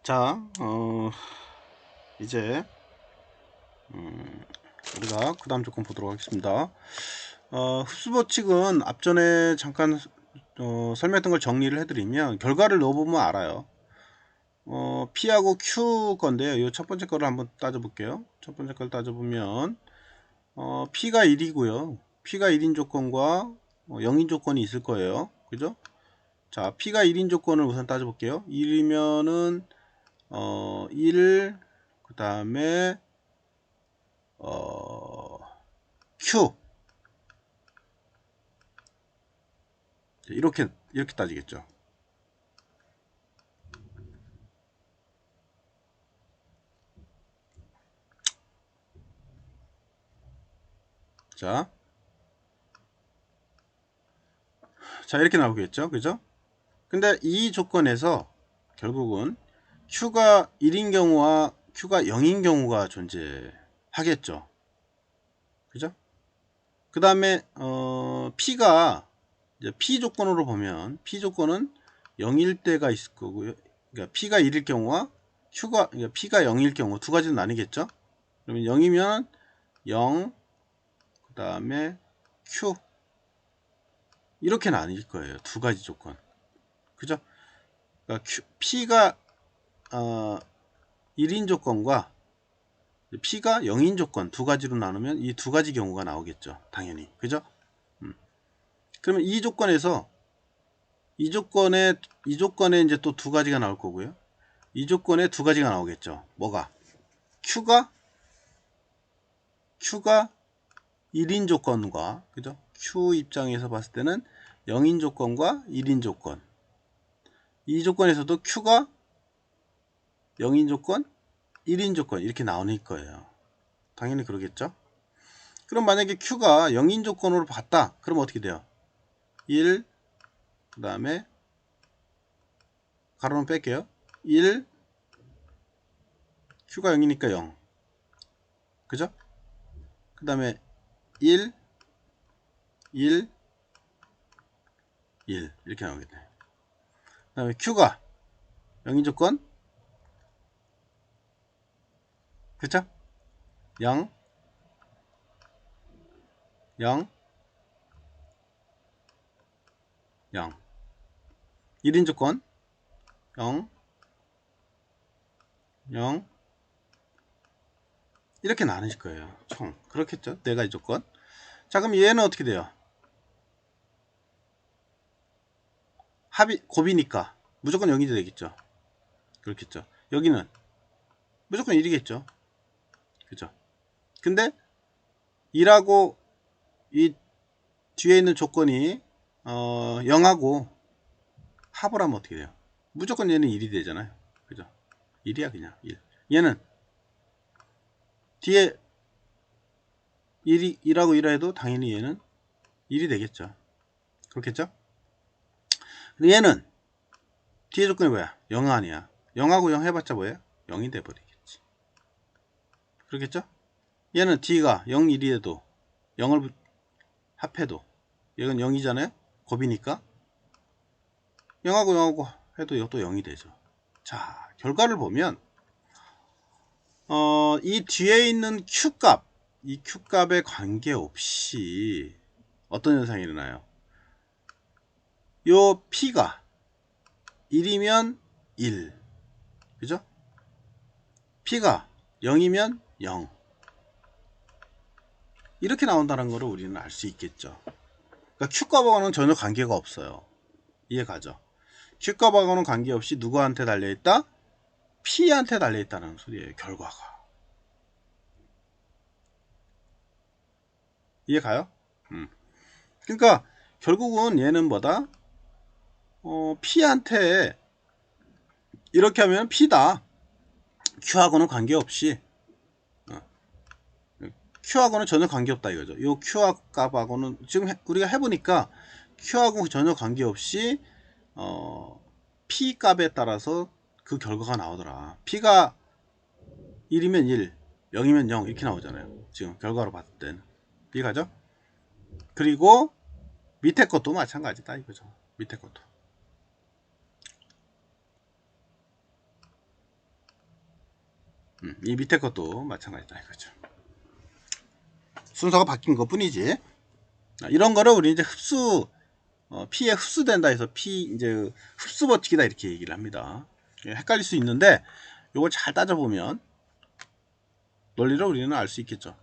자, 이제 우리가 그 다음 조건 보도록 하겠습니다. 흡수 법칙은 앞전에 잠깐 설명했던 걸 정리를 해드리면 결과를 넣어보면 알아요. P하고 Q 건데요. 이 첫 번째 거를 한번 따져볼게요. 첫 번째 걸 따져보면 P가 1이고요. P가 1인 조건과 0인 조건이 있을 거예요. 그죠? 자, P가 1인 조건을 우선 따져볼게요. 1이면은 1, 그 다음에 Q 이렇게 따지겠죠. 자, 이렇게 나오겠죠. 그죠? 근데 이 조건에서 결국은 Q가 1인 경우와 Q가 0인 경우가 존재하겠죠. 그죠? 그 다음에 P가 이제 P 조건으로 보면 P 조건은 0일 때가 있을 거고요. 그러니까 P가 1일 경우와 그러니까 P가 0일 경우 두 가지로 나뉘겠죠. 그러면 0이면 0, 그 다음에 Q 이렇게 나뉠 거예요. 두 가지 조건. 그죠? 그러니까 P가 1인 조건과 P가 0인 조건 두 가지로 나누면 이 두 가지 경우가 나오겠죠. 당연히. 그죠? 그러면 이 조건에 이제 또 두 가지가 나올 거고요. 이 조건에 두 가지가 나오겠죠. 뭐가? Q가 1인 조건과, 그죠? Q 입장에서 봤을 때는 0인 조건과 1인 조건. 이 조건에서도 Q가 0인 조건, 1인 조건 이렇게 나올 거예요. 당연히 그러겠죠? 그럼 만약에 Q가 0인 조건으로 봤다. 그럼 어떻게 돼요? 1, 그 다음에 가로는 뺄게요. 1, Q가 0이니까 0. 그죠? 그 다음에 1, 1, 1 이렇게 나오겠네. 그 다음에 Q가 0인 조건, 그쵸? 0, 0, 0. 1인 조건 0, 0 이렇게 나눠질 거예요. 총 그렇겠죠? 네 가지 조건. 자, 그럼 얘는 어떻게 돼요? 합이 곱이니까 무조건 0이 되겠죠. 그렇겠죠. 여기는 무조건 1이겠죠. 그죠? 근데 2라고 이 뒤에 있는 조건이 0하고 합을 하면 어떻게 돼요? 무조건 얘는 1이 되잖아요. 그죠? 1이야 그냥 1. 얘는 뒤에 1하고 1라 해도 당연히 얘는 1이 되겠죠. 그렇겠죠? 근데 얘는 뒤에 조건이 뭐야? 0 아니야. 0하고 0 해봤자 뭐예요? 0이 돼버리겠지. 그렇겠죠? 얘는 D가 0, 1이 해도 0을 합해도 얘는 0이잖아요. 곱이니까 0하고 0하고 해도 이것도 0이 되죠. 자, 결과를 보면 이 뒤에 있는 Q값, 이 Q값에 관계없이 어떤 현상이 일어나요? 요 P가 1이면 1, 그죠? P가 0이면 0 이렇게 나온다는 것을 우리는 알 수 있겠죠. 그러니까 Q값하고는 전혀 관계가 없어요. 이해가죠? Q값하고는 관계없이 누구한테 달려있다? P한테 달려있다는 소리예요. 결과가. 이해가요? 그러니까 결국은 얘는 뭐다? P한테 이렇게 하면 P다. Q하고는 관계없이 Q하고는 전혀 관계없다 이거죠. 이 Q 값하고는 지금 우리가 해보니까 Q하고 전혀 관계없이 P 값에 따라서 그 결과가 나오더라. P가 1이면 1, 0이면 0 이렇게 나오잖아요. 지금 결과로 봤을 때는. 이해가죠? 그리고 밑에 것도 마찬가지다 이거죠. 밑에 것도. 이 밑에 것도 마찬가지다 이거죠. 순서가 바뀐 것 뿐이지. 이런 거를 우리 이제 P에 흡수된다 해서 이제 흡수 법칙이다 이렇게 얘기를 합니다. 헷갈릴 수 있는데 이걸 잘 따져보면 논리를 우리는 알 수 있겠죠.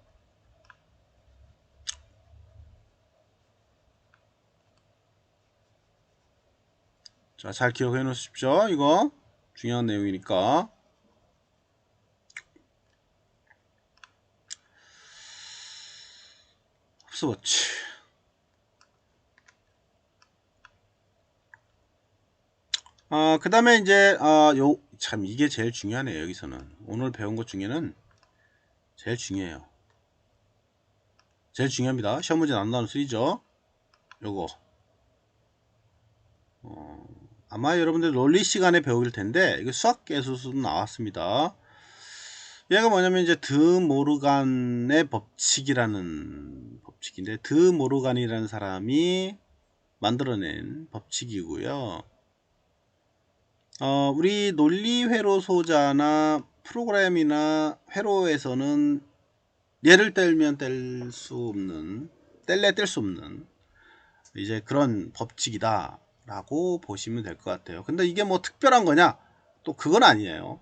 자, 잘 기억해 놓으십시오. 이거 중요한 내용이니까. 흡수 법칙. 그 다음에 이제 참 이게 제일 중요하네요. 여기서는 오늘 배운 것 중에는 제일 중요해요. 제일 중요합니다. 시험 문제 안 나오는 수리죠. 요거 아마 여러분들 논리 시간에 배울 텐데 이거 수학 계수도 나왔습니다. 얘가 뭐냐면 이제 드모르간의 법칙이라는 법칙인데, 드모르간이라는 사람이 만들어낸 법칙이고요. 우리 논리회로 소자나 프로그램이나 회로에서는 얘를 뗄면 뗄 수 없는, 뗄래 뗄 수 없는 이제 그런 법칙이다 라고 보시면 될 것 같아요. 근데 이게 뭐 특별한 거냐? 또 그건 아니에요.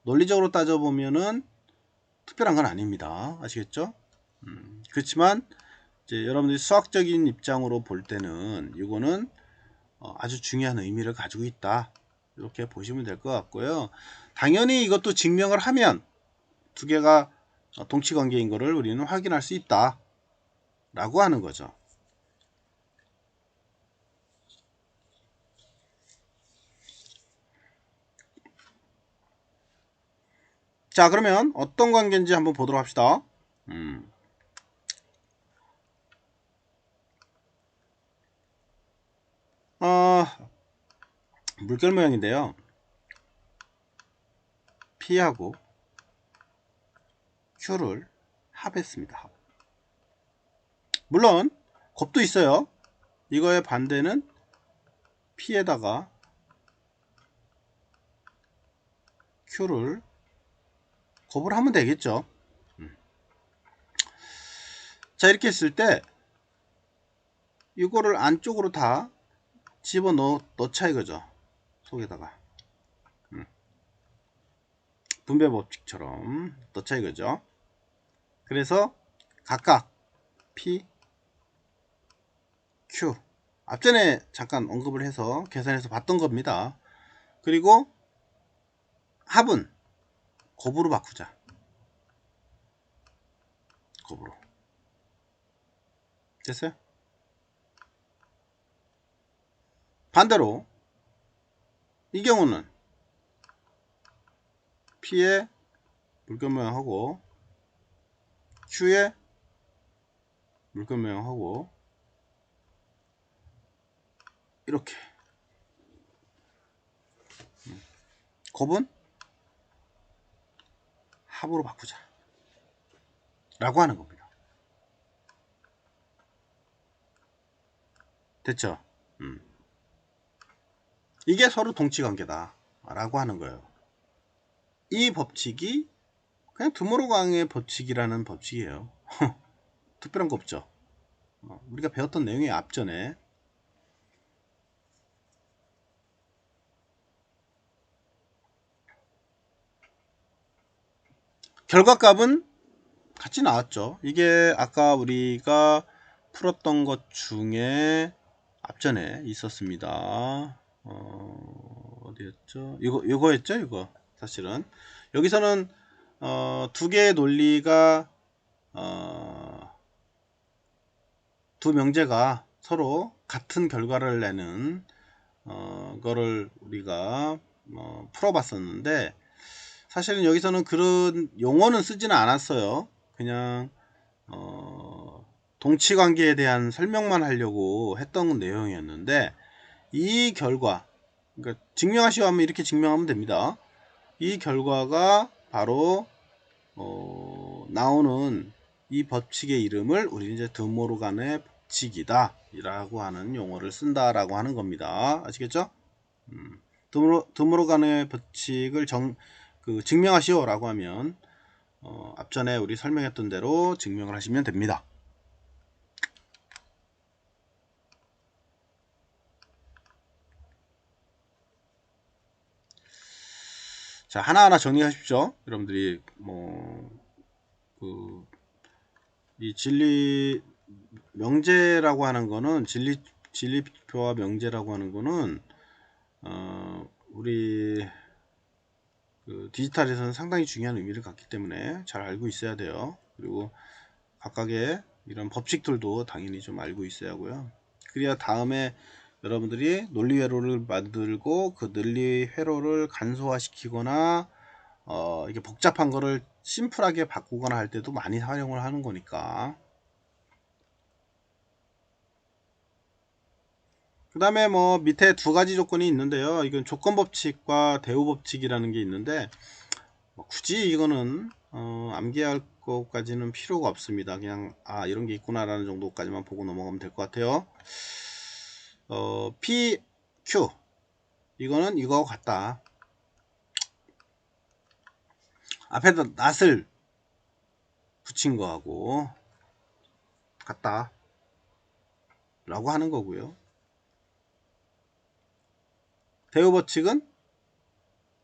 논리적으로 따져보면은 특별한 건 아닙니다. 아시겠죠? 그렇지만 이제 여러분들이 수학적인 입장으로 볼 때는 이거는 아주 중요한 의미를 가지고 있다, 이렇게 보시면 될 것 같고요. 당연히 이것도 증명을 하면 두 개가 동치관계인 것을 우리는 확인할 수 있다 라고 하는 거죠. 자, 그러면 어떤 관계인지 한번 보도록 합시다. 물결 모양인데요. P하고 Q를 합했습니다. 물론 곱도 있어요. 이거의 반대는 P에다가 Q를 곱을 하면 되겠죠. 자, 이렇게 했을 때 이거를 안쪽으로 다 집어넣자 이거죠. 속에다가 분배 법칙처럼 넣자 이거죠. 그래서 각각 P, Q, 앞전에 잠깐 언급을 해서 계산해서 봤던 겁니다. 그리고 합은 곱으로 바꾸자. 곱으로. 됐어요? 반대로 이 경우는 P의 물결 모양하고 Q의 물결 모양하고 이렇게 곱은 합으로 바꾸자 라고 하는 겁니다. 됐죠? 이게 서로 동치관계다 라고 하는 거예요. 이 법칙이 그냥 드모르간의 법칙이라는 법칙이에요. 특별한 거 없죠. 우리가 배웠던 내용의 앞전에 결과값은 같이 나왔죠. 이게 아까 우리가 풀었던 것 중에 앞전에 있었습니다. 어디였죠? 이거였죠? 이거 사실은 여기서는 두 개의 논리가 두 명제가 서로 같은 결과를 내는 거를 우리가 풀어봤었는데, 사실은 여기서는 그런 용어는 쓰지는 않았어요. 그냥 동치관계에 대한 설명만 하려고 했던 내용이었는데, 이 결과, 그러니까 증명하시오 하면 이렇게 증명하면 됩니다. 이 결과가 바로 나오는 이 법칙의 이름을 우리 이제 드모르간의 법칙이다 라고 하는 용어를 쓴다 라고 하는 겁니다. 아시겠죠? 드모르간의 법칙을 그 증명하시오 라고 하면 앞전에 우리 설명했던 대로 증명을 하시면 됩니다. 자, 하나하나 정리하십시오. 여러분들이 이 진리 명제라고 하는 거는 진리표와 명제라고 하는 거는 우리 그 디지털에서는 상당히 중요한 의미를 갖기 때문에 잘 알고 있어야 돼요. 그리고 각각의 이런 법칙들도 당연히 좀 알고 있어야 하고요. 그래야 다음에 여러분들이 논리 회로를 만들고 그 논리 회로를 간소화시키거나 이게 복잡한 거를 심플하게 바꾸거나 할 때도 많이 활용을 하는 거니까. 그 다음에 뭐 밑에 두 가지 조건이 있는데요. 이건 조건 법칙과 대우 법칙이라는 게 있는데 굳이 이거는 암기할 것까지는 필요가 없습니다. 그냥 이런 게 있구나 라는 정도까지만 보고 넘어가면 될 것 같아요. P, Q 이거는 이거하고 같다. 앞에다 낫을 붙인 거하고 같다 라고 하는 거고요. 대우 법칙은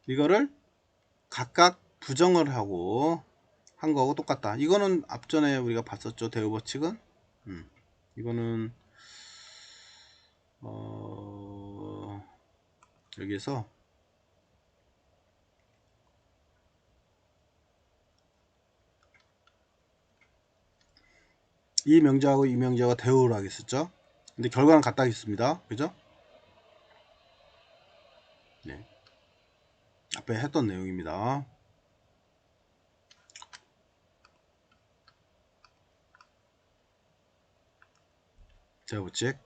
이거를 각각 부정을 하고 한 거하고 똑같다. 이거는 앞전에 우리가 봤었죠. 대우 법칙은 이거는 여기에서 이 명제하고 이 명제가 대우를 하겠었죠. 근데 결과는 같다 했습니다. 그죠? 네. 앞에 했던 내용입니다. 대우 법칙.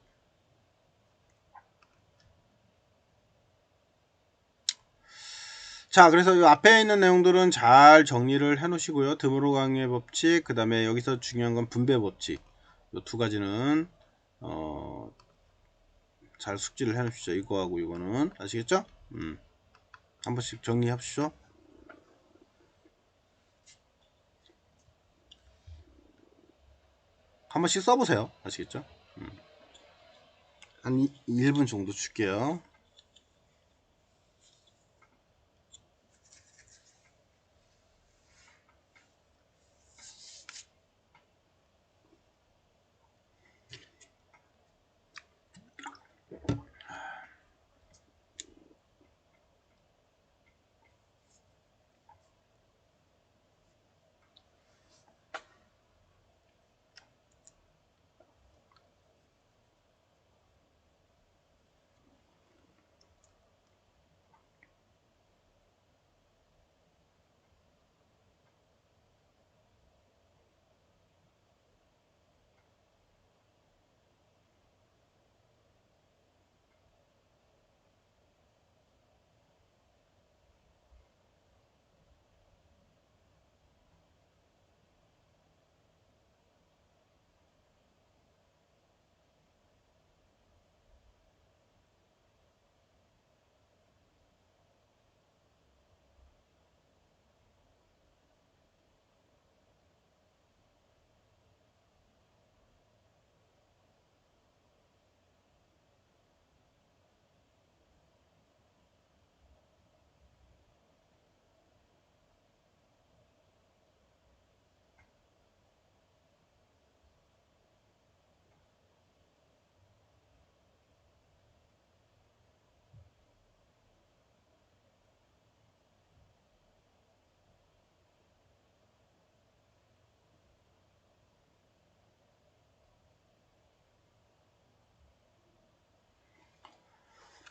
자, 그래서 이 앞에 있는 내용들은 잘 정리를 해 놓으시고요. 드모로 강의 법칙, 그 다음에 여기서 중요한 건 분배 법칙. 이 두 가지는 잘 숙지를 해 놓으시죠. 이거하고 이거는 아시겠죠? 한 번씩 정리해 보시죠. 한 번씩 써보세요. 아시겠죠? 한 1분 정도 줄게요.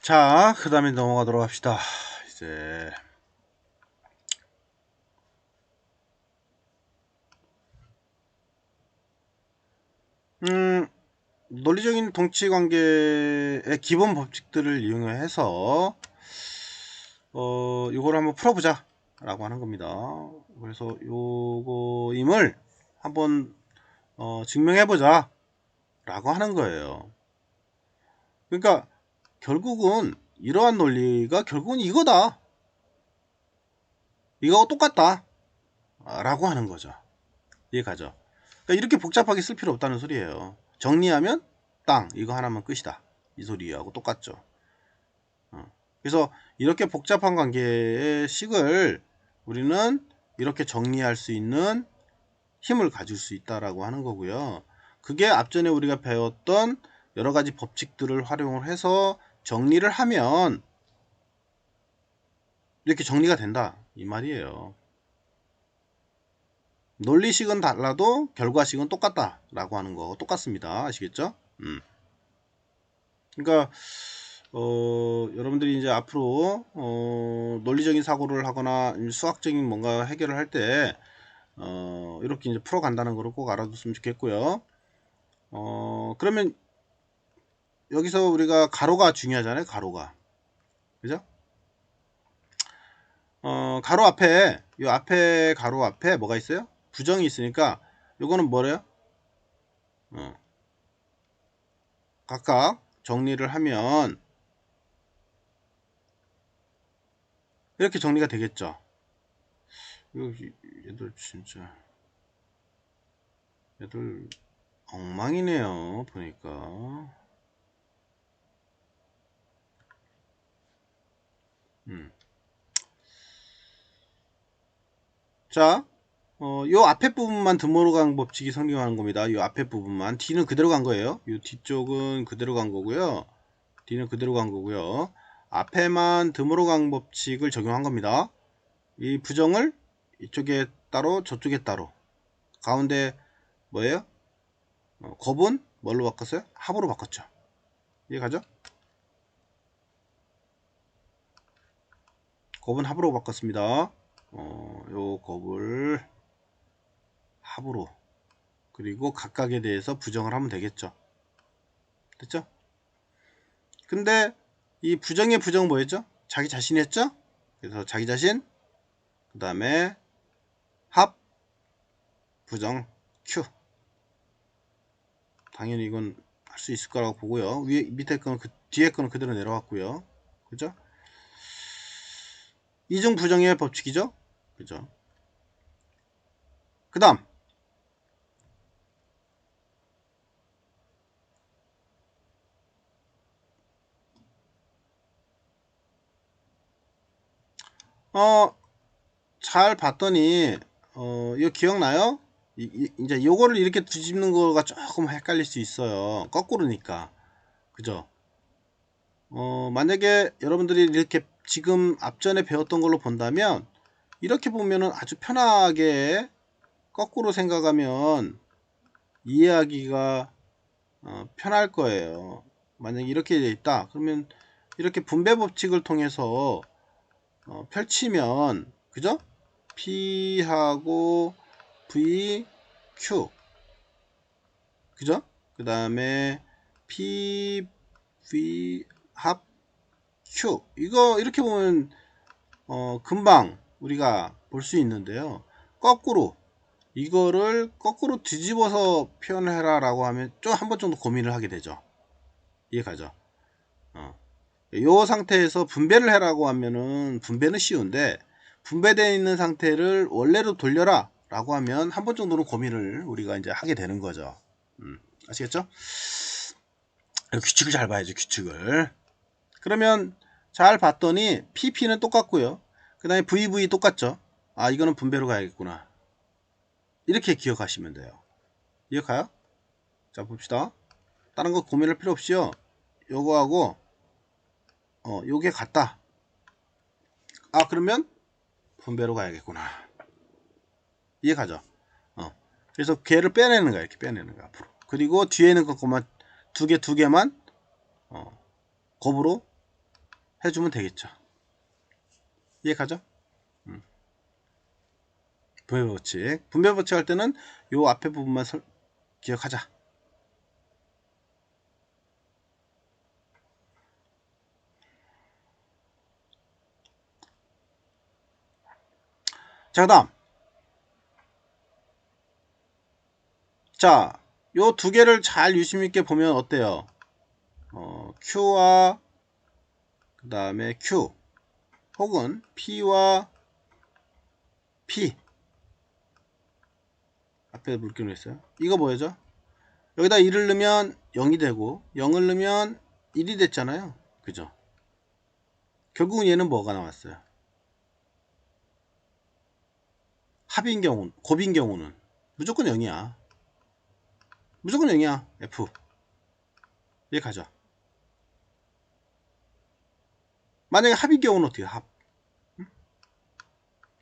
자, 그 다음에 넘어가도록 합시다. 이제 논리적인 동치관계의 기본 법칙들을 이용해서 이걸 한번 풀어보자 라고 하는 겁니다. 그래서 요거임을 한번 증명해보자 라고 하는 거예요. 그러니까 결국은 이러한 논리가 결국은 이거다. 이거하고 똑같다 라고 하는 거죠. 이해가죠? 그러니까 이렇게 복잡하게 쓸 필요 없다는 소리예요. 정리하면 땅 이거 하나만 끝이다 이 소리하고 똑같죠. 그래서 이렇게 복잡한 관계의 식을 우리는 이렇게 정리할 수 있는 힘을 가질 수 있다라고 하는 거고요. 그게 앞전에 우리가 배웠던 여러 가지 법칙들을 활용을 해서 정리를 하면 이렇게 정리가 된다 이 말이에요. 논리식은 달라도 결과식은 똑같다 라고 하는 거 똑같습니다. 아시겠죠? 그러니까 여러분들이 이제 앞으로 논리적인 사고를 하거나 수학적인 뭔가 해결을 할 때 이렇게 이제 풀어간다는 거를 꼭 알아뒀으면 좋겠고요. 그러면 여기서 우리가 가로가 중요하잖아요. 가로가. 그죠? 가로 앞에 이 앞에 가로 앞에 뭐가 있어요? 부정이 있으니까 요거는 뭐래요? 각각 정리를 하면 이렇게 정리가 되겠죠. 얘들 진짜 얘들 엉망이네요 보니까. 자, 요 앞에 부분만 드모르간 법칙이 성립하는 겁니다. 요 앞에 부분만. 뒤는 그대로 간 거예요. 요 뒤쪽은 그대로 간 거고요. 뒤는 그대로 간 거고요. 앞에만 드모르간 법칙을 적용한 겁니다. 이 부정을 이쪽에 따로 저쪽에 따로. 가운데 뭐예요? 곱은 뭘로 바꿨어요? 합으로 바꿨죠. 이해가죠? 곱은 합으로 바꿨습니다. 요 곱을 합으로 그리고 각각에 대해서 부정을 하면 되겠죠. 됐죠? 근데 이 부정의 부정 뭐였죠? 자기 자신 했죠? 그래서 자기 자신 그 다음에 합 부정 Q. 당연히 이건 할 수 있을 거라고 보고요. 위에 밑에 거는 뒤에 거는 그대로 내려왔고요. 그죠? 이중 부정의 법칙이죠? 그죠? 그 다음 잘 봤더니 이거 기억나요? 이제 요거를 이렇게 뒤집는 거가 조금 헷갈릴 수 있어요. 거꾸로니까. 그죠? 만약에 여러분들이 이렇게 지금 앞전에 배웠던 걸로 본다면 이렇게 보면은 아주 편하게 거꾸로 생각하면 이해하기가 편할 거예요. 만약에 이렇게 되어 있다 그러면 이렇게 분배 법칙을 통해서 펼치면 그죠? P하고 V, Q 그죠? 그 다음에 P, V 합 Q 이거 이렇게 보면 금방 우리가 볼 수 있는데요. 거꾸로 이거를 거꾸로 뒤집어서 표현해라 라고 하면 좀 한 번 정도 고민을 하게 되죠. 이해가죠? 이 상태에서 분배를 해라고 하면은 분배는 쉬운데 분배되어 있는 상태를 원래로 돌려라 라고 하면 한 번 정도는 고민을 우리가 이제 하게 되는 거죠. 아시겠죠? 규칙을 잘 봐야죠. 규칙을. 그러면 잘 봤더니 PP는 똑같고요. 그 다음에 VV 똑같죠. 아 이거는 분배로 가야겠구나. 이렇게 기억하시면 돼요. 기억해요? 자 봅시다. 다른 거 고민할 필요 없이요. 요거하고 요게 같다. 아 그러면 분배로 가야겠구나. 이해가죠? 그래서 걔를 빼내는 거야. 이렇게 빼내는 거야 앞으로. 그리고 뒤에 있는 것만 두 개만 곱으로 해주면 되겠죠. 이해가죠? 분배 법칙. 분배 법칙 할 때는 요 앞에 부분만 기억하자. 자, 그 다음. 자, 요 두 개를 잘 유심 있게 보면 어때요? Q와 그 다음에 Q 혹은 P와 P 앞에 물기로 했어요. 이거 뭐죠? 여기다 1을 넣으면 0이 되고 0을 넣으면 1이 됐잖아요. 그죠? 결국은 얘는 뭐가 나왔어요? 합인 경우, 곱인 경우는 무조건 0이야. 무조건 0이야. F. 얘 가자. 만약에 합인 경우는 어떻게 합?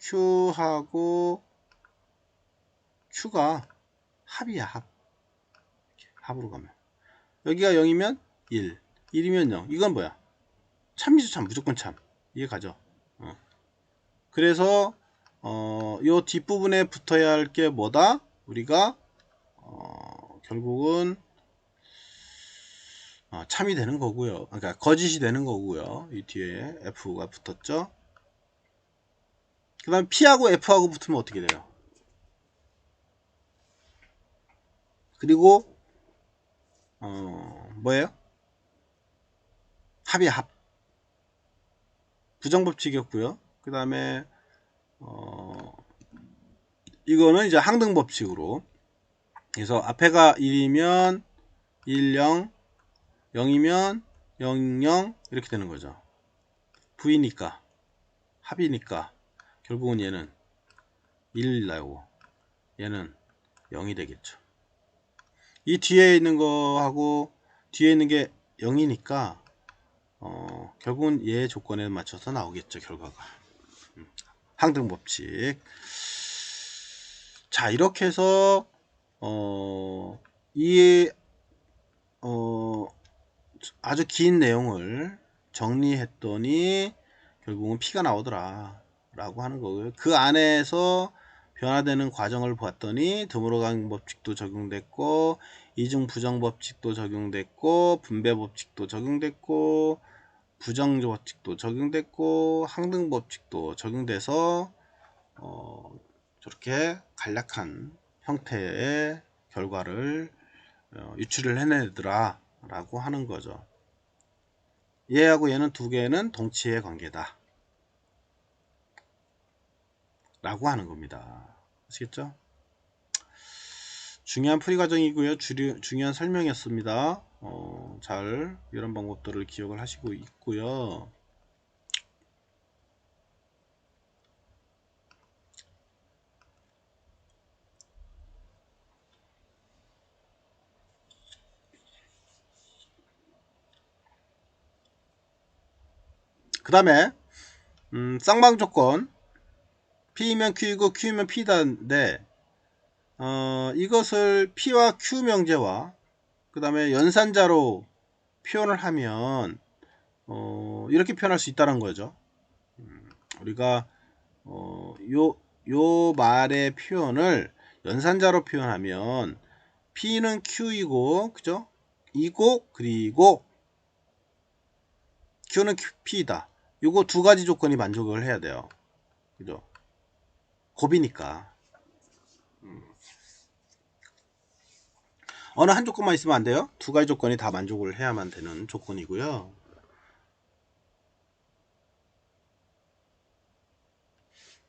Q하고 Q가 합이야. 합으로 가면 여기가 0이면 1, 1이면 0. 이건 뭐야? 참이죠. 참. 무조건 참. 이해 가죠? 그래서 요 뒷부분에 붙어야 할 게 뭐다? 우리가 결국은 참이 되는 거고요. 그러니까 거짓이 되는 거고요. 이 뒤에 F가 붙었죠. 그 다음 P하고 F하고 붙으면 어떻게 돼요? 그리고 뭐예요? 합이야. 합. 부정법칙이었고요. 그 다음에 이거는 이제 항등법칙으로. 그래서 앞에가 1이면 1, 0, 0이면 0, 0 이렇게 되는 거죠. V니까 합이니까 결국은 얘는 1 나오고 얘는 0이 되겠죠. 이 뒤에 있는 거하고 뒤에 있는 게 0이니까 결국은 얘 조건에 맞춰서 나오겠죠. 결과가. 항등법칙. 자, 이렇게 해서 이 아주 긴 내용을 정리했더니 결국은 P가 나오더라 라고 하는 거고요. 그 안에서 변화되는 과정을 봤더니 드모르간 법칙도 적용됐고 이중부정법칙도 적용됐고 분배법칙도 적용됐고 부정법칙도 적용됐고 항등법칙도 적용돼서 저렇게 간략한 형태의 결과를 유출을 해내더라 라고 하는 거죠. 얘하고 얘는 두 개는 동치의 관계다 라고 하는 겁니다. 아시겠죠? 중요한 풀이 과정이고요. 중요한 설명이었습니다. 잘 이런 방법들을 기억을 하시고 있고요. 그 다음에 쌍방 조건 P이면 Q이고 Q이면 P다인데 이것을 P와 Q 명제와 그 다음에 연산자로 표현을 하면 이렇게 표현할 수 있다는 거죠. 우리가 요 말의 표현을 연산자로 표현하면 P는 Q이고 그죠? 이고 그리고 Q는 P다. 요거 두 가지 조건이 만족을 해야 돼요. 그죠? 곱이니까. 어느 한 조건만 있으면 안 돼요. 두 가지 조건이 다 만족을 해야만 되는 조건이고요.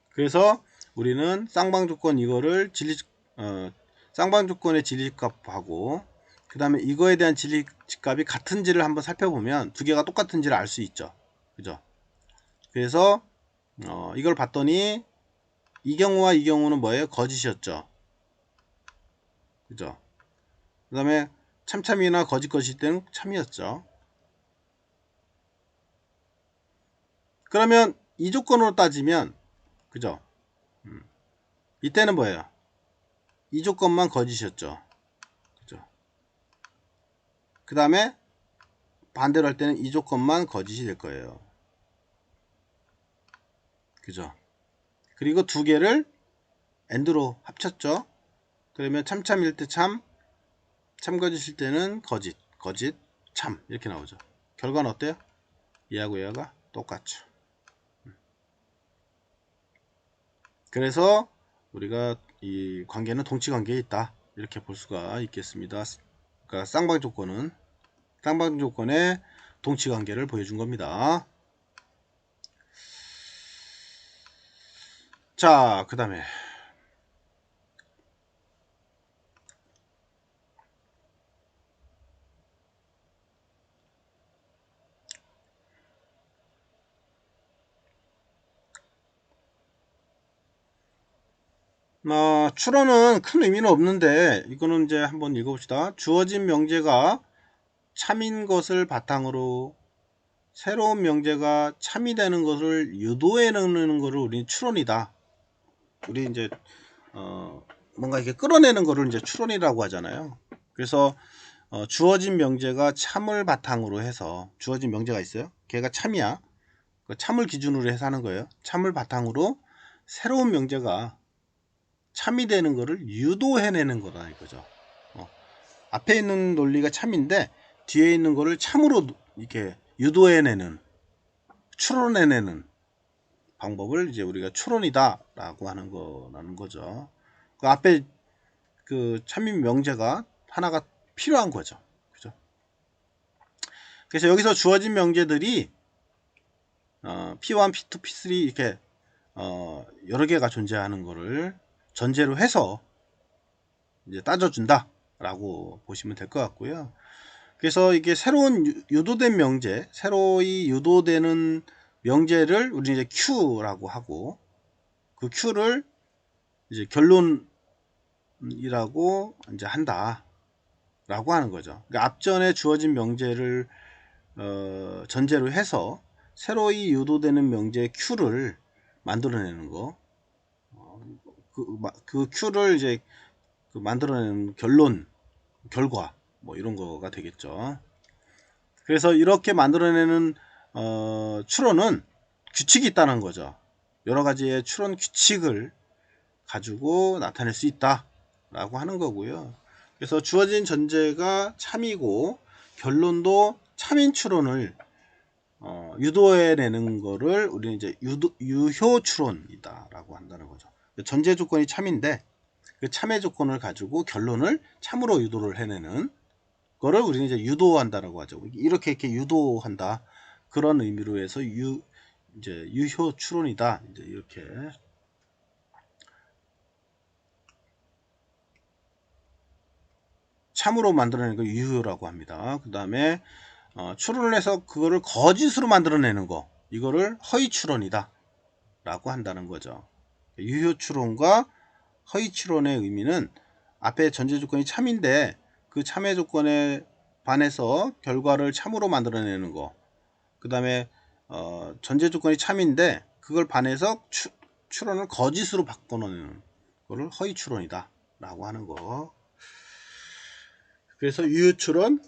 그래서 우리는 쌍방 조건 이거를 쌍방 조건의 진리집값하고 그 다음에 이거에 대한 진리집값이 같은지를 한번 살펴보면 두 개가 똑같은지를 알 수 있죠. 그죠? 그래서 이걸 봤더니 이 경우와 이 경우는 뭐예요? 거짓이었죠. 그죠? 그 다음에 참참이나 거짓 때는 참이었죠. 그러면 이 조건으로 따지면 그죠? 이때는 뭐예요? 이 조건만 거짓이었죠. 그죠? 그 다음에 반대로 할 때는 이 조건만 거짓이 될 거예요. 그죠? 그리고 두 개를 AND로 합쳤죠. 그러면 참참일 때 참, 참거짓일 때는 거짓, 거짓, 참 이렇게 나오죠. 결과는 어때요? 얘하고 얘가 똑같죠. 그래서 우리가 이 관계는 동치 관계에 있다 이렇게 볼 수가 있겠습니다. 그러니까 쌍방 조건은 쌍방 조건의 동치 관계를 보여준 겁니다. 자, 그 다음에 추론은 큰 의미는 없는데 이거는 이제 한번 읽어봅시다. 주어진 명제가 참인 것을 바탕으로 새로운 명제가 참이 되는 것을 유도해 넣는 것을 우리는 추론이다. 우리 이제 뭔가 이렇게 끌어내는 것을 이제 추론이라고 하잖아요. 그래서 주어진 명제가 참을 바탕으로 해서 주어진 명제가 있어요. 걔가 참이야. 그 참을 기준으로 해서 하는 거예요. 참을 바탕으로 새로운 명제가 참이 되는 것을 유도해내는 거다 이거죠. 앞에 있는 논리가 참인데 뒤에 있는 거를 참으로 이렇게 유도해내는, 추론해내는 방법을 이제 우리가 추론이다라고 하는 거라는 거죠. 그 앞에 그 참인 명제가 하나가 필요한 거죠. 그죠? 그래서 여기서 주어진 명제들이 P1, P2, P3 이렇게 여러 개가 존재하는 거를 전제로 해서 이제 따져준다라고 보시면 될 것 같고요. 그래서 이게 새로운 유도된 명제, 새로이 유도되는 명제를 우리 이제 Q라고 하고 그 Q를 이제 결론이라고 이제 한다라고 하는 거죠. 그러니까 앞전에 주어진 명제를 전제로 해서 새로이 유도되는 명제 Q를 만들어내는 거, 그 Q를 이제 만들어내는 결론, 결과 뭐 이런 거가 되겠죠. 그래서 이렇게 만들어내는 추론은 규칙이 있다는 거죠. 여러 가지의 추론 규칙을 가지고 나타낼 수 있다 라고 하는 거고요. 그래서 주어진 전제가 참이고 결론도 참인 추론을 유도해내는 거를 우리는 이제 유효 추론이다 라고 한다는 거죠. 전제 조건이 참인데 그 참의 조건을 가지고 결론을 참으로 유도를 해내는 거를 우리는 이제 유도한다라고 하죠. 이렇게 유도한다 그런 의미로 해서 이제 유효 추론이다 이제 이렇게 참으로 만들어내는 걸 유효라고 합니다. 그 다음에 추론을 해서 그거를 거짓으로 만들어내는 거 이거를 허위 추론이다 라고 한다는 거죠. 유효 추론과 허위 추론의 의미는 앞에 전제 조건이 참인데 그 참의 조건에 반해서 결과를 참으로 만들어내는 거, 그 다음에 전제 조건이 참인데 그걸 반해서 추론을 거짓으로 바꿔놓는 거를 허위 추론이다 라고 하는 거. 그래서 유효 추론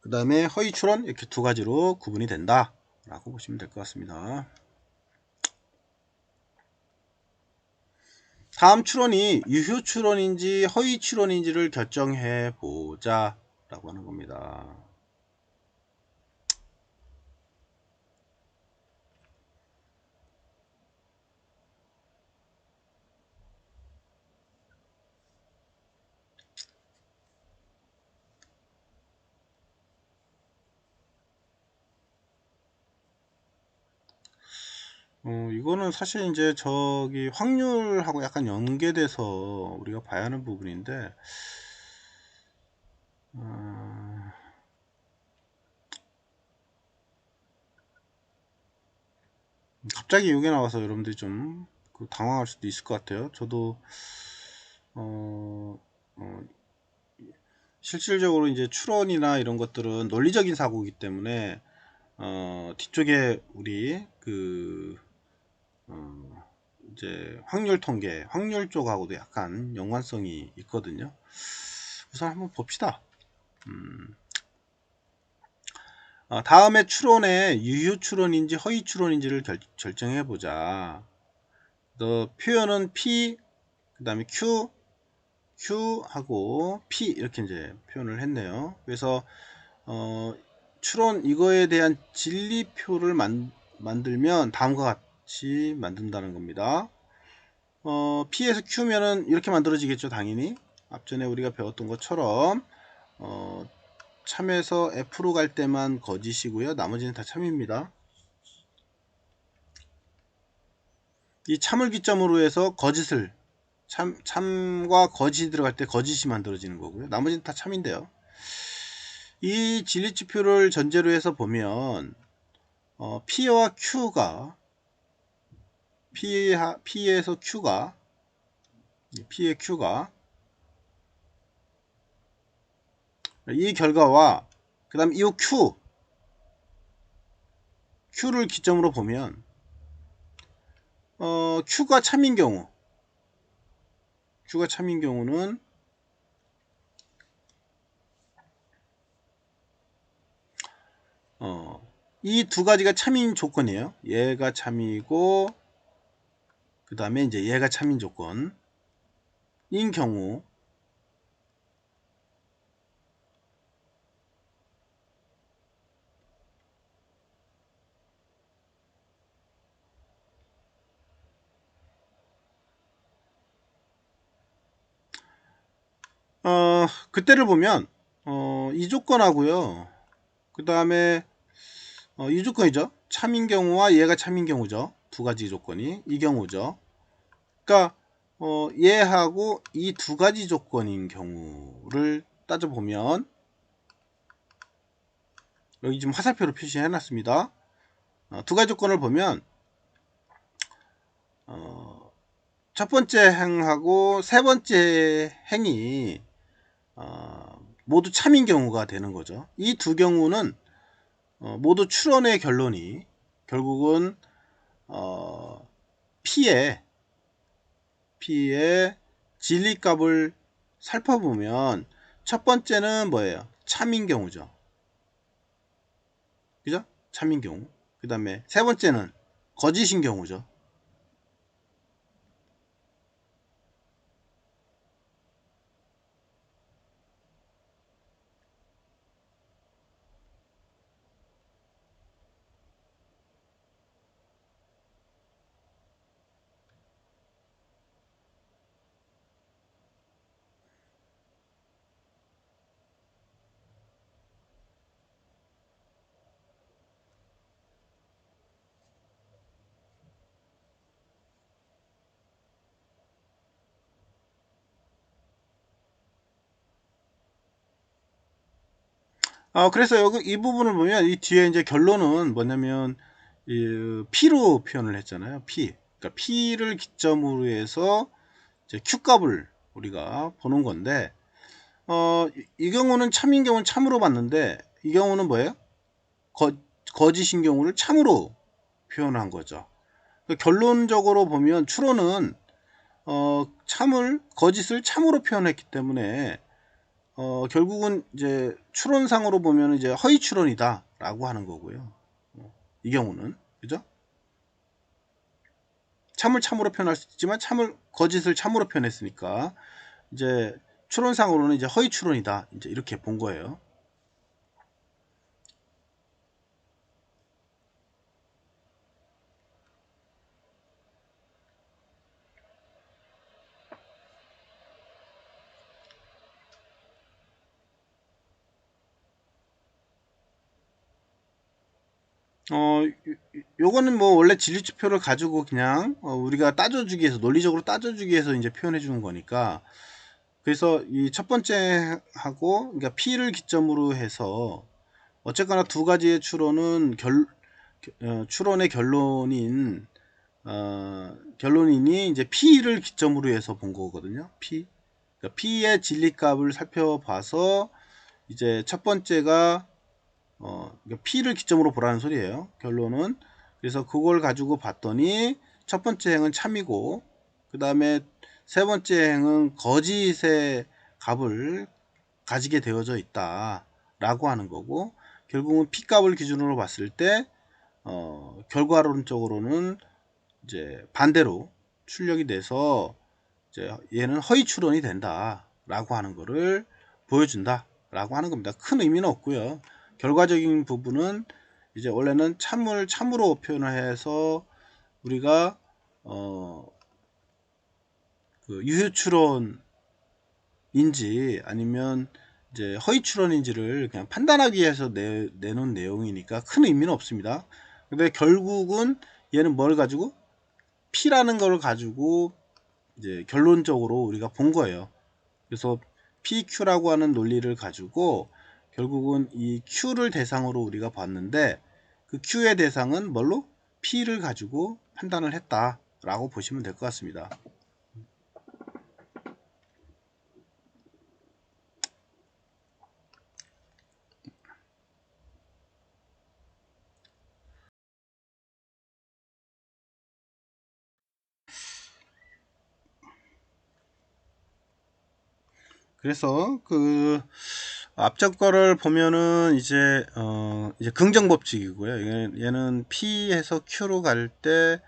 그 다음에 허위 추론 이렇게 두 가지로 구분이 된다 라고 보시면 될 것 같습니다. 다음 추론이 유효 추론인지 허위 추론인지를 결정해 보자 라고 하는 겁니다. 이거는 사실 이제 저기 확률하고 약간 연계돼서 우리가 봐야 하는 부분인데, 갑자기 이게 나와서 여러분들이 좀 당황할 수도 있을 것 같아요. 저도 실질적으로 이제 추론이나 이런 것들은 논리적인 사고이기 때문에 뒤쪽에 우리 이제 확률 통계, 확률 쪽하고도 약간 연관성이 있거든요. 우선 한번 봅시다. 다음에 추론의 유효 추론인지 허위 추론인지를 결정해 보자. 표현은 P, 그 다음에 Q하고 P 이렇게 이제 표현을 했네요. 그래서 추론 이거에 대한 진리표를 만들면 다음과 같이 만든다는 겁니다. P에서 Q면은 이렇게 만들어지겠죠. 당연히 앞전에 우리가 배웠던 것처럼 참에서 F로 갈 때만 거짓이고요. 나머지는 다 참입니다. 이 참을 기점으로 해서 거짓을 참과 거짓이 들어갈 때 거짓이 만들어지는 거고요. 나머지는 다 참인데요. 이 진리지표를 전제로 해서 보면 P와 Q가 P에서 Q가 P의 Q가 이 결과와 그 다음 이 Q를 기점으로 보면 Q가 참인 경우는 이 두 가지가 참인 조건이에요. 얘가 참이고 그 다음에 이제 얘가 참인 조건인 경우 그때를 보면 이 조건하고요. 그 다음에 이 조건이죠. 참인 경우와 얘가 참인 경우죠. 두 가지 조건이 이 경우죠. 그러니까 얘하고 이 두 가지 조건인 경우를 따져보면 여기 지금 화살표로 표시해 놨습니다. 두 가지 조건을 보면 첫 번째 행하고 세 번째 행이 모두 참인 경우가 되는 거죠. 이 두 경우는 모두 추론의 결론이 결국은 P의 진리값을 살펴보면 첫 번째는 뭐예요? 참인 경우죠. 그죠? 참인 경우. 그 다음에 세 번째는 거짓인 경우죠. 그래서 여기 이 부분을 보면 이 뒤에 이제 결론은 뭐냐면 P로 표현을 했잖아요. P. 그러니까 P를 기점으로 해서 이제 Q 값을 우리가 보는 건데 이 경우는 참인 경우는 참으로 봤는데 이 경우는 뭐예요? 거짓인 경우를 참으로 표현한 거죠. 그러니까 결론적으로 보면 추론은 거짓을 참으로 표현했기 때문에 결국은 이제 추론상으로 보면 이제 허위 추론이다 라고 하는 거고요. 이 경우는 그죠? 참을 참으로 표현할 수 있지만 거짓을 참으로 표현했으니까 이제 추론상으로는 이제 허위 추론이다 이제 이렇게 본 거예요. 요거는 뭐 원래 진리지표를 가지고 그냥 우리가 따져주기 위해서 논리적으로 따져주기 위해서 이제 표현해 주는 거니까 그래서 이 첫 번째 하고 그러니까 P를 기점으로 해서 어쨌거나 두 가지의 추론은 추론의 결론이니 이제 P를 기점으로 해서 본 거거든요. 그러니까 P의 진리값을 살펴봐서 이제 첫 번째가 그러니까 P를 기점으로 보라는 소리예요. 결론은. 그래서 그걸 가지고 봤더니 첫 번째 행은 참이고 그 다음에 세 번째 행은 거짓의 값을 가지게 되어져 있다 라고 하는 거고 결국은 P 값을 기준으로 봤을 때 결과론적으로는 이제 반대로 출력이 돼서 이제 얘는 허위 추론이 된다 라고 하는 거를 보여준다 라고 하는 겁니다. 큰 의미는 없고요. 결과적인 부분은 이제 원래는 참으로 표현을 해서 우리가 그 유효 추론인지 아니면 이제 허위 추론인지를 그냥 판단하기 위해서 내놓은 내용이니까 큰 의미는 없습니다. 근데 결국은 얘는 뭘 가지고 P라는 걸 가지고 이제 결론적으로 우리가 본 거예요. 그래서 PQ라고 하는 논리를 가지고 결국은 이 Q를 대상으로 우리가 봤는데 그 Q의 대상은 뭘로? P를 가지고 판단을 했다라고 보시면 될 것 같습니다. 그래서 그 앞쪽 거를 보면은 이제 긍정 법칙이고요. 얘는 P에서 Q로 갈 때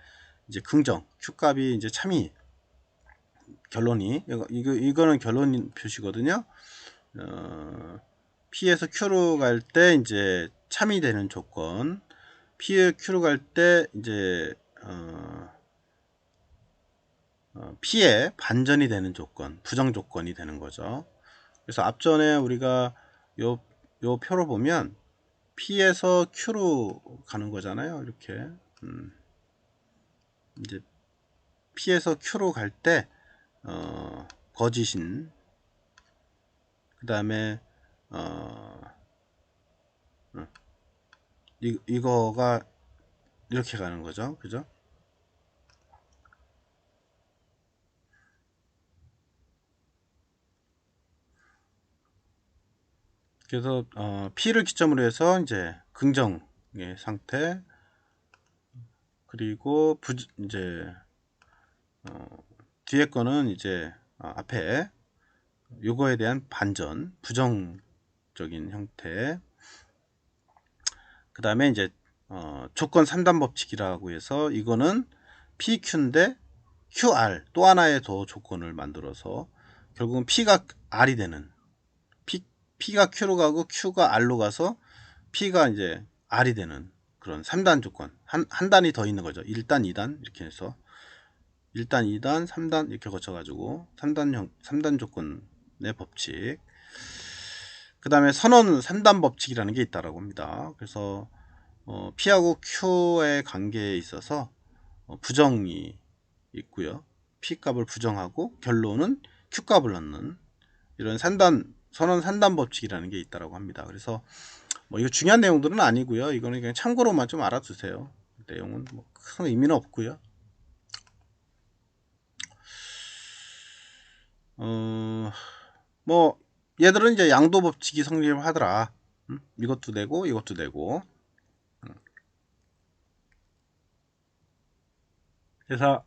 이제 긍정 Q 값이 이제 참이 결론이 이거는 결론 표시거든요. P에서 Q로 갈 때 이제 참이 되는 조건, P에 Q로 갈 때 이제 P에 반전이 되는 조건, 부정 조건이 되는 거죠. 그래서 앞전에 우리가 요 표로 보면 P에서 Q로 가는 거잖아요. 이렇게 이제 P에서 Q로 갈 때 거짓인, 그 다음에 이거가 이렇게 가는 거죠. 그죠? 그래서 P를 기점으로 해서 이제 긍정의 상태, 그리고 이제 뒤에 거는 이제 앞에 요거에 대한 반전, 부정적인 형태. 그 다음에 이제 조건 3단 법칙이라고 해서 이거는 PQ인데 QR 또 하나의 더 조건을 만들어서 결국은 P가 R이 되는, P가 Q로 가고 Q가 R로 가서 P가 이제 R이 되는 그런 3단 조건, 한 단이 더 있는 거죠. 1단, 2단 이렇게 해서 1단, 2단, 3단 이렇게 거쳐가지고 3단 조건의 법칙. 그 다음에 선언 3단 법칙이라는 게 있다라고 합니다. 그래서 P하고 Q의 관계에 있어서 부정이 있고요. P 값을 부정하고 결론은 Q 값을 넣는 이런 선언 3단 법칙이라는 게 있다라고 합니다. 그래서 뭐 이거 중요한 내용들은 아니고요. 이거는 그냥 참고로만 좀 알아두세요. 내용은 뭐 큰 의미는 없고요. 뭐 얘들은 이제 양도 법칙이 성립을 하더라. 이것도 되고 이것도 되고. 그래서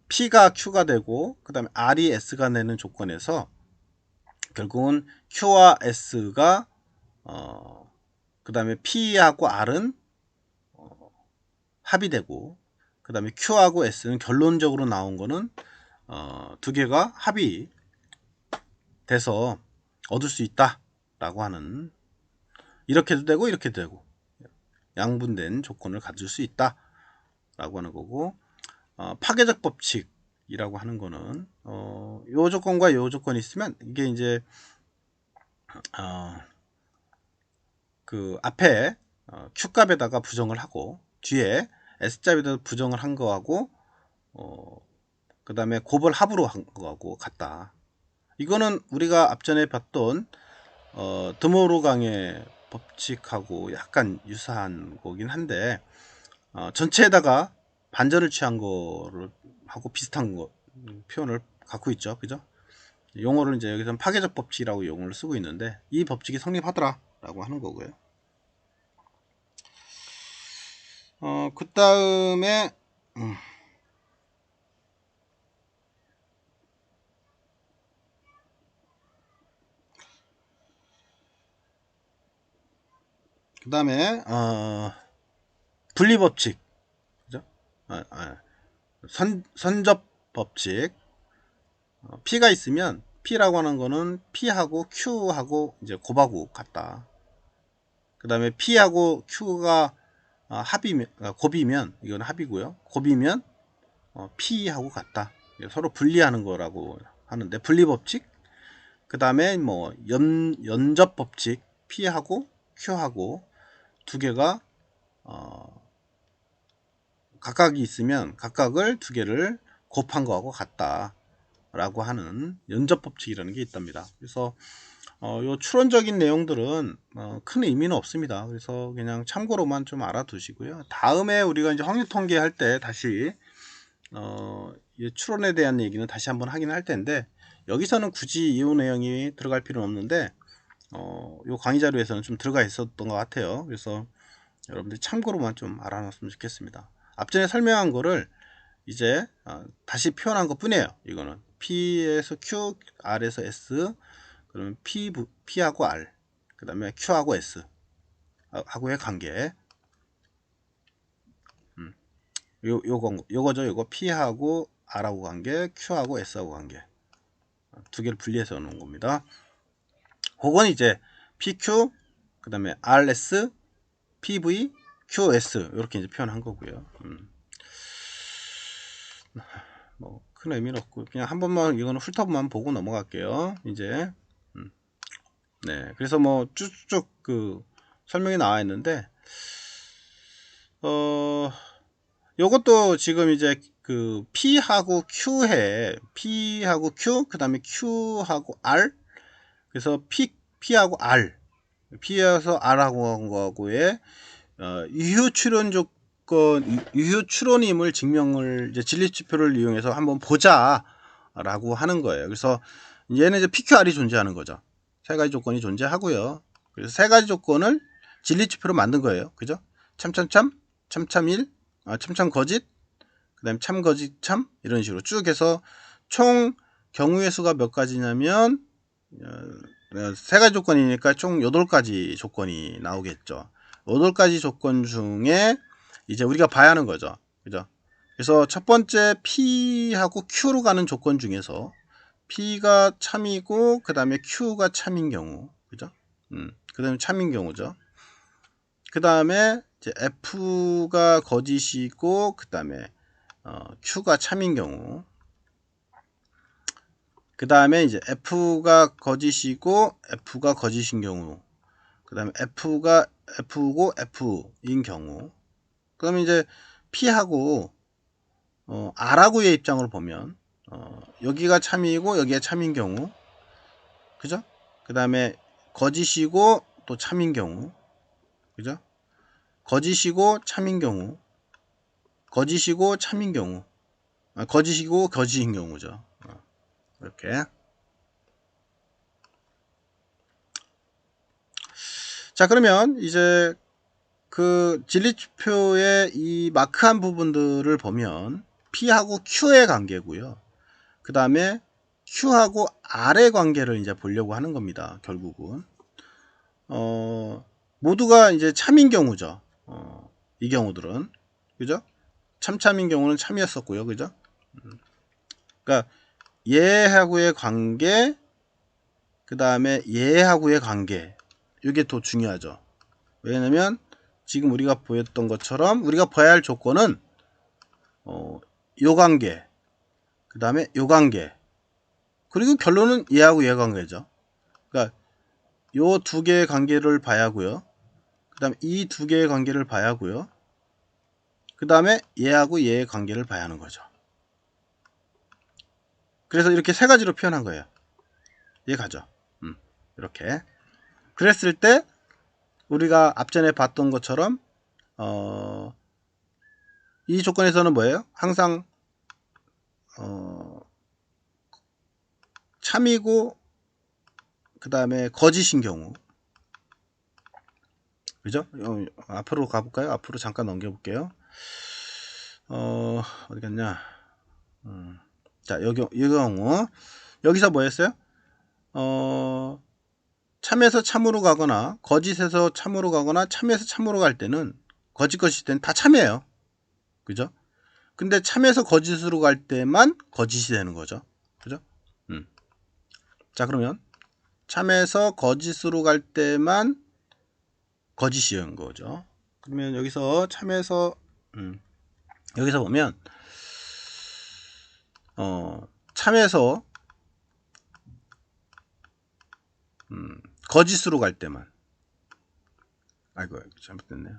P가 Q가 되고 그 다음에 R이 S가 되는 조건에서 결국은 Q와 S가 그 다음에 P하고 R은 합의되고 그 다음에 Q하고 S는 결론적으로 나온 거는 두 개가 합의 돼서 얻을 수 있다 라고 하는, 이렇게도 되고 이렇게도 되고 양분된 조건을 가질 수 있다 라고 하는 거고, 파괴적 법칙이라고 하는 거는 요 조건과 요 조건이 있으면 이게 이제 그 앞에 Q값에다가 부정을 하고 뒤에 S값에다가 부정을 한 거하고 그 다음에 곱을 합으로 한 거하고 같다. 이거는 우리가 앞전에 봤던 드모르강의 법칙하고 약간 유사한 거긴 한데 전체에다가 반전을 취한 거를 하고 비슷한 거 표현을 갖고 있죠. 그죠? 용어를 이제 여기서는 파괴적 법칙이라고 용어를 쓰고 있는데 이 법칙이 성립하더라 라고 하는 거고요. 그 다음에 분리법칙, 그죠? 선접 법칙. P가 있으면 P라고 하는 거는 P하고 Q하고 이제 곱하고 같다. 그 다음에 P하고 Q가 곱이면 이건 합이고요. 곱이면 P하고 같다. 서로 분리하는 거라고 하는데 분리법칙. 그 다음에 뭐 연접법칙. P하고 Q하고 두 개가 각각이 있으면 각각을 두 개를 곱한 거하고 같다 라고 하는 연접 법칙이라는 게 있답니다. 그래서 요 추론적인 내용들은 큰 의미는 없습니다. 그래서 그냥 참고로만 좀 알아두시고요. 다음에 우리가 이제 확률 통계할 때 다시 이 추론에 대한 얘기는 다시 한번 하긴 할 텐데, 여기서는 굳이 이 내용이 들어갈 필요는 없는데 요 강의 자료에서는 좀 들어가 있었던 것 같아요. 그래서 여러분들이 참고로만 좀 알아놨으면 좋겠습니다. 앞전에 설명한 거를 이제 다시 표현한 것 뿐이에요. 이거는 P에서 Q, R에서 S, 그러면 P하고 R, 그 다음에 Q하고 S 하고의 관계. 요거죠. 요거 P하고 R하고 관계, Q하고 S하고 관계. 두 개를 분리해서 놓은 겁니다. 그건 이제 PQ, 그 다음에 RS, PV, QS 이렇게 이제 표현한 거고요. 뭐 큰 의미는 없고 그냥 한 번만 이거는 훑어만 보고 넘어갈게요. 이제 네, 그래서 뭐 쭉쭉 그 설명이 나와 있는데 요것도 지금 이제 그 P하고 Q해, P하고 Q, 그 다음에 Q하고 R, 그래서 P하고 R, P에서 R하고 한 거하고의 유효 출원 조건, 유효 출원임을 증명을 이제 진리지표를 이용해서 한번 보자라고 하는 거예요. 그래서 얘는 이제 PQR이 존재하는 거죠. 세 가지 조건이 존재하고요. 그래서 세 가지 조건을 진리지표로 만든 거예요. 그죠? 참참참, 참참일, 참참 거짓, 그 다음에 참 거짓 참, 이런 식으로 쭉 해서 총 경우의 수가 몇 가지냐면 세 가지 조건이니까 총 8가지 조건이 나오겠죠. 8가지 조건 중에 이제 우리가 봐야 하는 거죠. 그죠? 그래서 첫 번째 P하고 Q로 가는 조건 중에서 P가 참이고 그 다음에 Q가 참인 경우, 그죠? 그 다음에 참인 경우죠. 그 다음에 이제 F가 거짓이고 그 다음에 Q가 참인 경우. 그 다음에 이제 F가 거짓이고 F가 거짓인 경우. 그 다음에 F가 F고 F인 경우. 그러면 이제 P하고 R하고의 입장으로 보면 여기가 참이고 여기가 참인 경우, 그죠? 그 다음에 거짓이고 또 참인 경우, 그죠? 거짓이고 참인 경우, 거짓이고 참인 경우, 거짓이고 거짓인 경우죠. 이렇게. 자, 그러면 이제 그 진리지표의 이 마크한 부분들을 보면 P하고 Q의 관계고요. 그 다음에 Q하고 R의 관계를 이제 보려고 하는 겁니다. 결국은 모두가 이제 참인 경우죠. 이 경우들은, 그죠? 참참인 경우는 참이었었고요, 그죠? 그러니까 얘하고의 관계, 그 다음에 얘하고의 관계, 이게 더 중요하죠. 왜냐면 지금 우리가 보였던 것처럼 우리가 봐야 할 조건은 요 관계, 그 다음에 요 관계, 그리고 결론은 얘하고 얘 관계죠. 그러니까 요 두 개의 관계를 봐야 하고요. 그 다음에 이 두 개의 관계를 봐야 하고요. 그 다음에 얘하고 얘의 관계를 봐야 하는 거죠. 그래서 이렇게 세 가지로 표현한 거예요. 이해가죠? 이렇게. 그랬을 때 우리가 앞전에 봤던 것처럼 이 조건에서는 뭐예요? 항상 참이고 그 다음에 거짓인 경우, 그죠? 앞으로 가볼까요? 앞으로 잠깐 넘겨볼게요. 어디 갔냐? 자, 이 경우 여기서 뭐였어요? 참에서 참으로 가거나 거짓에서 참으로 가거나 참에서 참으로 갈 때는 거짓 때는 다 참이에요. 그죠? 근데 참에서 거짓으로 갈 때만 거짓이 되는 거죠. 그죠? 자, 그러면 참에서 거짓으로 갈 때만 거짓이인 거죠. 그러면 여기서 참에서 여기서 보면 참에서 거짓으로 갈 때만, 아이고 잘못됐네요.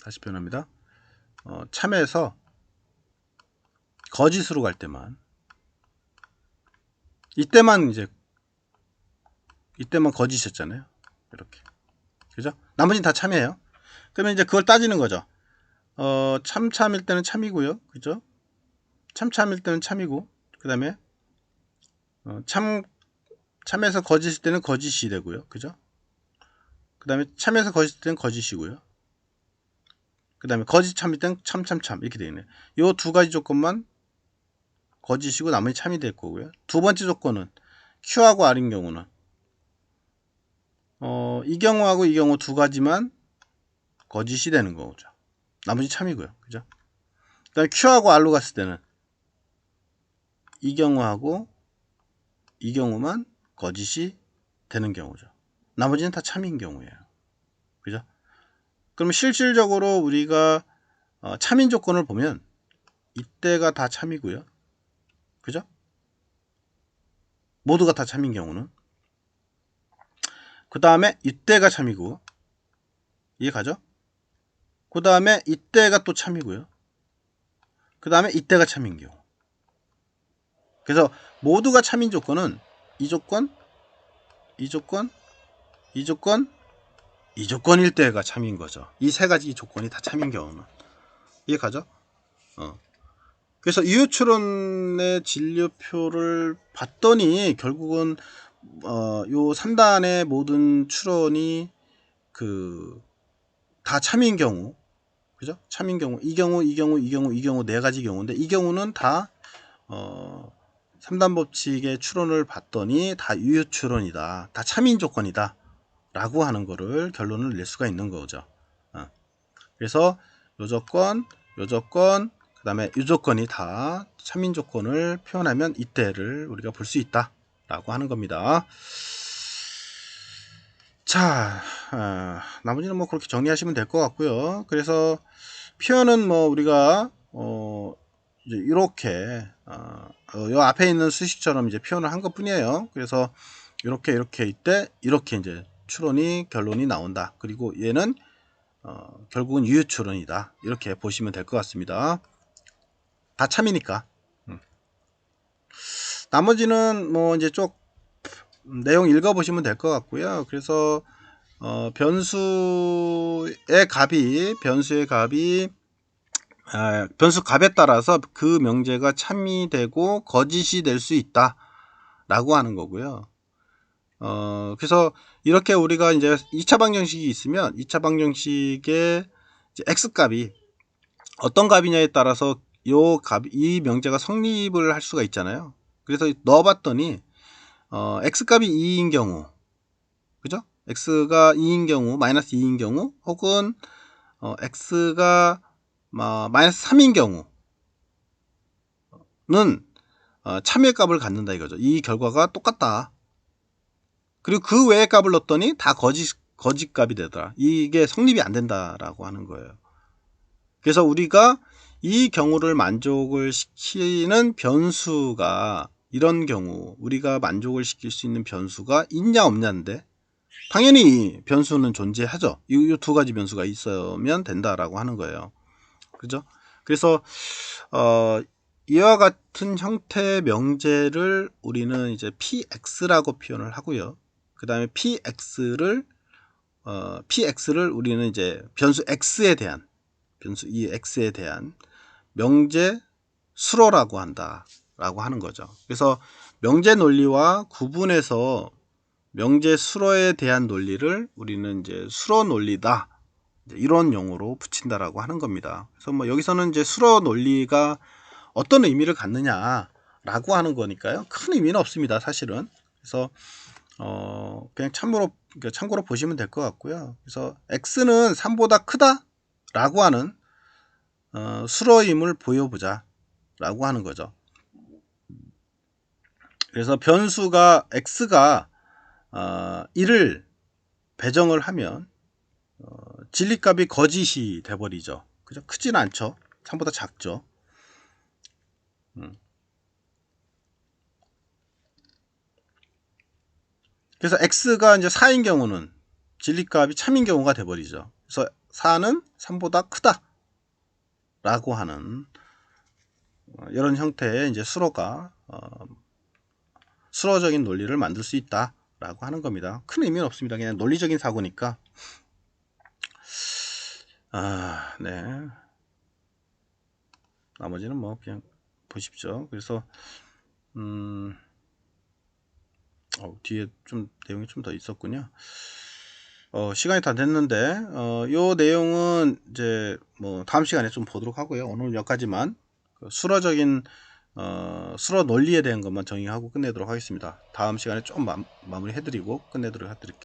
다시 표현합니다. 참에서 거짓으로 갈 때만, 이때만 거짓이었잖아요. 이렇게. 그죠? 나머지는 다 참이에요. 그러면 이제 그걸 따지는 거죠. 참일 때는 참이고요. 그죠? 참일 때는 참이고, 그 다음에, 참에서 거짓일 때는 거짓이 되고요. 그죠? 그 다음에 참에서 거짓일 때는 거짓이고요. 그 다음에 거짓 참일 때는 참 이렇게 되겠네요. 요 두 가지 조건만 거짓이고 나머지 참이 될 거고요. 두 번째 조건은 Q하고 R인 경우는 이 경우하고 이 경우 두 가지만 거짓이 되는 거죠. 나머지 참이고요. 그죠? 그 다음에 Q하고 R로 갔을 때는 이 경우하고 이 경우만 거짓이 되는 경우죠. 나머지는 다 참인 경우예요. 그죠? 그럼 실질적으로 우리가 참인 조건을 보면 이때가 다 참이고요. 그죠? 모두가 다 참인 경우는 그 다음에 이때가 참이고, 이해 가죠? 그 다음에 이때가 또 참이고요. 그 다음에 이때가 참인 경우. 그래서 모두가 참인 조건은 이 조건, 이 조건, 이 조건, 이 조건일 때가 참인 거죠. 이 세 가지 조건이 다 참인 경우는. 이해 가죠? 그래서 이유추론의 진료표를 봤더니 결국은 요 3단의 모든 추론이 다 참인 경우, 그죠? 참인 경우, 이 경우, 이 경우, 이 경우, 이 경우 네 가지 경우인데 이 경우는 다 3단 법칙의 추론을 봤더니 다 유효추론이다, 다 참인 조건이다 라고 하는 거를 결론을 낼 수가 있는 거죠. 그래서 요 조건, 요 조건, 그 다음에 이 조건이 다 참인 조건을 표현하면 이때를 우리가 볼 수 있다 라고 하는 겁니다. 자, 나머지는 뭐 그렇게 정리하시면 될 것 같고요. 그래서 표현은 뭐 우리가 이제 이렇게 요 앞에 있는 수식처럼 이제 표현을 한 것뿐이에요. 그래서 이렇게 이때 이렇게 이제 추론이 결론이 나온다. 그리고 얘는 결국은 유효추론이다. 이렇게 보시면 될 것 같습니다. 다 참이니까. 나머지는 뭐 이제 쭉 내용 읽어보시면 될 것 같고요. 그래서 변수의 값이 변수 값에 따라서 그 명제가 참이 되고 거짓이 될 수 있다 라고 하는 거고요. 그래서 이렇게 우리가 이제 2차 방정식이 있으면 2차 방정식의 x값이 어떤 값이냐에 따라서 이 명제가 성립을 할 수가 있잖아요. 그래서 넣어봤더니 x값이 2인 경우, 그죠? x가 2인 경우, 마이너스 2인 경우, 혹은 x가 마이너스 3인 경우는 참의 값을 갖는다 이거죠. 이 결과가 똑같다. 그리고 그 외의 값을 넣었더니 다 거짓 값이 되더라. 이게 성립이 안 된다라고 하는 거예요. 그래서 우리가 이 경우를 만족을 시키는 변수가, 이런 경우 우리가 만족을 시킬 수 있는 변수가 있냐 없냐인데 당연히 변수는 존재하죠. 이 두 가지 변수가 있으면 된다라고 하는 거예요. 그죠? 그래서 이와 같은 형태의 명제를 우리는 이제 px라고 표현을 하고요. 그 다음에 px를 우리는 이제 변수 x에 대한 명제 수로라고 한다라고 하는 거죠. 그래서 명제 논리와 구분해서 명제 수로에 대한 논리를 우리는 이제 수로 논리다, 이런 용어로 붙인다라고 하는 겁니다. 그래서 뭐 여기서는 이제 수로 논리가 어떤 의미를 갖느냐라고 하는 거니까요. 큰 의미는 없습니다, 사실은. 그래서 그냥 참고로 보시면 될 것 같고요. 그래서 x는 3보다 크다라고 하는 수로임을 보여보자 라고 하는 거죠. 그래서 변수가 x가 1을 배정을 하면 진리값이 거짓이 돼버리죠. 그죠? 크진 않죠. 3보다 작죠. 그래서 x가 이제 4인 경우는 진리값이 참인 경우가 돼버리죠. 그래서 4는 3보다 크다 라고 하는 이런 형태의 이제 수로적인 논리를 만들 수 있다 라고 하는 겁니다. 큰 의미는 없습니다. 그냥 논리적인 사고니까. 네. 나머지는 뭐 그냥 보십시오. 그래서 뒤에 좀 내용이 좀 더 있었군요. 시간이 다 됐는데 요 내용은 이제 뭐 다음 시간에 좀 보도록 하고요. 오늘 여기까지만 수로적인 수로 논리에 대한 것만 정의하고 끝내도록 하겠습니다. 다음 시간에 좀 마무리 해드리고 끝내도록 해드릴게요.